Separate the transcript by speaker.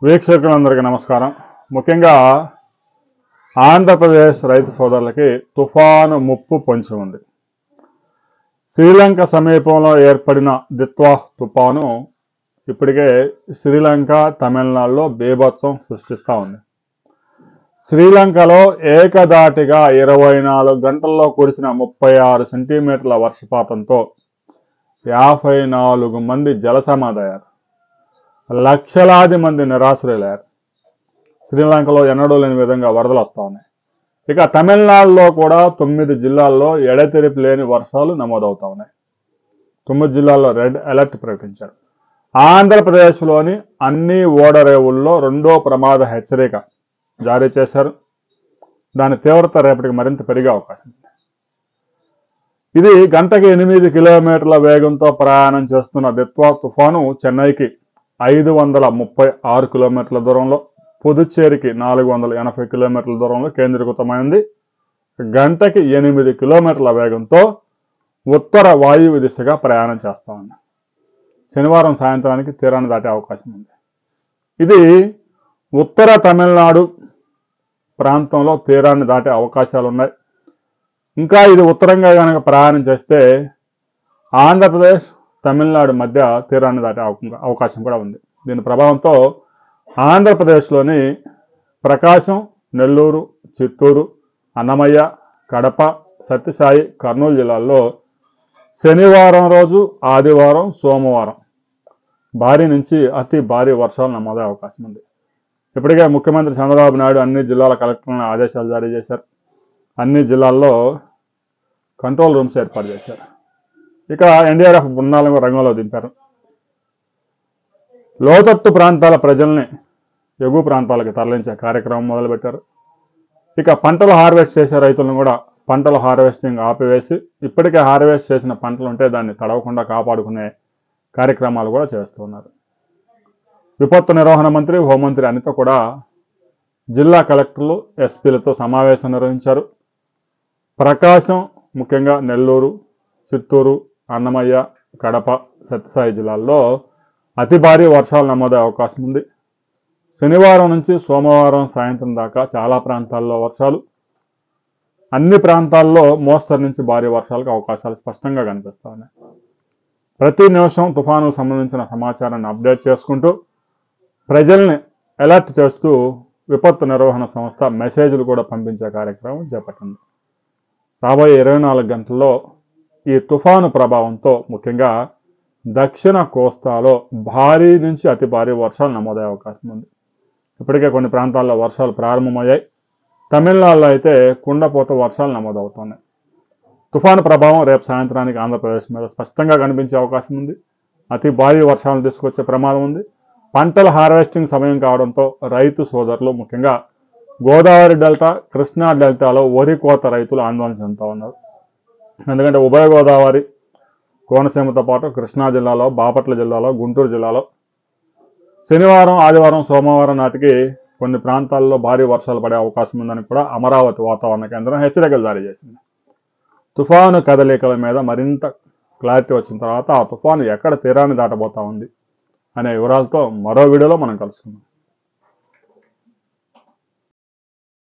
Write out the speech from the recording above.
Speaker 1: వీక్షకులందరికీ నమస్కారం. ముఖ్యంగా ఆంధ్రప్రదేశ్ రైతు సోదరులకి తుఫాను ముప్పు పొంచి ఉంది. శ్రీలంక సమీపంలో ఏర్పడిన దిత్వా తుఫాను ఇప్పటికే శ్రీలంక, తమిళనాడులో బీభత్సం సృష్టిస్తూ ఉంది. శ్రీలంకలో ఏకధాటిగా 24 గంటల్లో కురిసిన 36 సెంటీమీటర్ల వర్షపాతంతో 54 మంది జలసమాధయ్యారు. లక్షలాది మంది నిరాశ్రయులయ్యారు. శ్రీలంకలో ఎన్నడూ లేని విధంగా వరదలు వస్తూ ఉన్నాయి. ఇక తమిళనాడులో కూడా 9 జిల్లాల్లో ఎడతెరిపి లేని వర్షాలు నమోదవుతా ఉన్నాయి. 9 జిల్లాల్లో రెడ్ అలర్ట్ ప్రకటించారు. ఆంధ్రప్రదేశ్లోని అన్ని ఓడరేవుల్లో 2వ ప్రమాద హెచ్చరిక జారీ చేశారు. దాని తీవ్రత రేపటికి మరింత పెరిగే అవకాశం ఉంది. ఇది గంటకి 8 కిలోమీటర్ల వేగంతో ప్రయాణం చేస్తున్న దిత్వా తుఫాను చెన్నైకి 536 కిలోమీటర్ల దూరంలో, పుదుచ్చేరికి 480 కిలోమీటర్ల దూరంలో కేంద్రీకృతమైంది. గంటకి 8 కిలోమీటర్ల వేగంతో ఉత్తర వాయువ్య దిశగా ప్రయాణం చేస్తా ఉంది. శనివారం సాయంత్రానికి తీరాన్ని దాటే అవకాశం ఉంది. ఇది ఉత్తర తమిళనాడు ప్రాంతంలో తీరాన్ని దాటే అవకాశాలు ఉన్నాయి. ఇంకా ఇది ఉత్తరంగా కనుక ప్రయాణం చేస్తే ఆంధ్రప్రదేశ్, తమిళనాడు మధ్య తీరాన్ని దాటే అవకాశం కూడా ఉంది. దీని ప్రభావంతో ఆంధ్రప్రదేశ్లోని ప్రకాశం, నెల్లూరు, చిత్తూరు, అన్నమయ్య, కడప, సత్యసాయి, కర్నూలు జిల్లాల్లో శనివారం రోజు, ఆదివారం, సోమవారం భారీ నుంచి అతి భారీ వర్షాలు నమోదయ్యే అవకాశం ఉంది. ఇప్పటికే ముఖ్యమంత్రి చంద్రబాబు నాయుడు అన్ని జిల్లాల కలెక్టర్లను ఆదేశాలు జారీ చేశారు. అన్ని జిల్లాల్లో కంట్రోల్ రూమ్స్ ఏర్పాటు చేశారు. ఇక ఎన్డీఆర్ఎఫ్ బృందాలను రంగంలో దింపారు. లోతట్టు ప్రాంతాల ప్రజల్ని ఎగువ ప్రాంతాలకు తరలించే కార్యక్రమం మొదలుపెట్టారు. ఇక పంటలు హార్వెస్ట్ చేసే రైతులను కూడా పంటల హార్వెస్టింగ్ ఆపివేసి ఇప్పటికే హార్వెస్ట్ చేసిన పంటలు ఉంటే దాన్ని తడవకుండా కాపాడుకునే కార్యక్రమాలు కూడా చేస్తున్నారు. విపత్తు నిర్వహణ మంత్రి, హోంమంత్రి అనిత కూడా జిల్లా కలెక్టర్లు, ఎస్పీలతో సమావేశం నిర్వహించారు. ప్రకాశం, ముఖ్యంగా నెల్లూరు, చిత్తూరు, అన్నమయ్య, కడప, సత్యసాయి జిల్లాల్లో అతి భారీ వర్షాలు నమోదయ్యే అవకాశం ఉంది. శనివారం నుంచి సోమవారం సాయంత్రం దాకా చాలా ప్రాంతాల్లో వర్షాలు, అన్ని ప్రాంతాల్లో మోస్తరు నుంచి భారీ వర్షాలకు అవకాశాలు స్పష్టంగా కనిపిస్తూ ఉన్నాయి. ప్రతి నిమిషం తుఫానుకు సంబంధించిన సమాచారాన్ని అప్డేట్ చేసుకుంటూ ప్రజల్ని అలర్ట్ చేస్తూ విపత్తు నిర్వహణ సంస్థ మెసేజ్లు కూడా పంపించే కార్యక్రమం చేపట్టింది. రాబోయే 24 గంటల్లో ఈ తుఫాను ప్రభావంతో ముఖ్యంగా దక్షిణ కోస్తాలో భారీ నుంచి అతి భారీ వర్షాలు నమోదయ్యే అవకాశం ఉంది. ఇప్పటికే కొన్ని ప్రాంతాల్లో వర్షాలు ప్రారంభమయ్యాయి. తమిళనాడులో అయితే కుండపోత వర్షాలు నమోదవుతున్నాయి. తుఫాను ప్రభావం రేపు సాయంత్రానికి ఆంధ్రప్రదేశ్ మీద స్పష్టంగా కనిపించే అవకాశం ఉంది. అతి భారీ వర్షాలను తీసుకొచ్చే ప్రమాదం ఉంది. పంటల హార్వెస్టింగ్ సమయం కావడంతో రైతు సోదరులు ముఖ్యంగా గోదావరి డెల్టా, కృష్ణా డెల్టాలో వరి కోత రైతులు ఆందోళన చెందుతూ ఉన్నారు. ఎందుకంటే ఉభయ గోదావరి, కోనసీమతో పాటు కృష్ణా జిల్లాలో, బాపట్ల జిల్లాలో, గుంటూరు జిల్లాలో శనివారం, ఆదివారం, సోమవారం నాటికి కొన్ని ప్రాంతాల్లో భారీ వర్షాలు పడే అవకాశం ఉందని కూడా అమరావతి వాతావరణ కేంద్రం హెచ్చరికలు జారీ చేసింది. తుఫాను కదలికల మీద మరింత క్లారిటీ వచ్చిన తర్వాత ఆ తుఫాను ఎక్కడ తీరాన్ని దాటబోతా ఉంది అనే వివరాలతో మరో వీడియోలో మనం కలుసుకుందాం.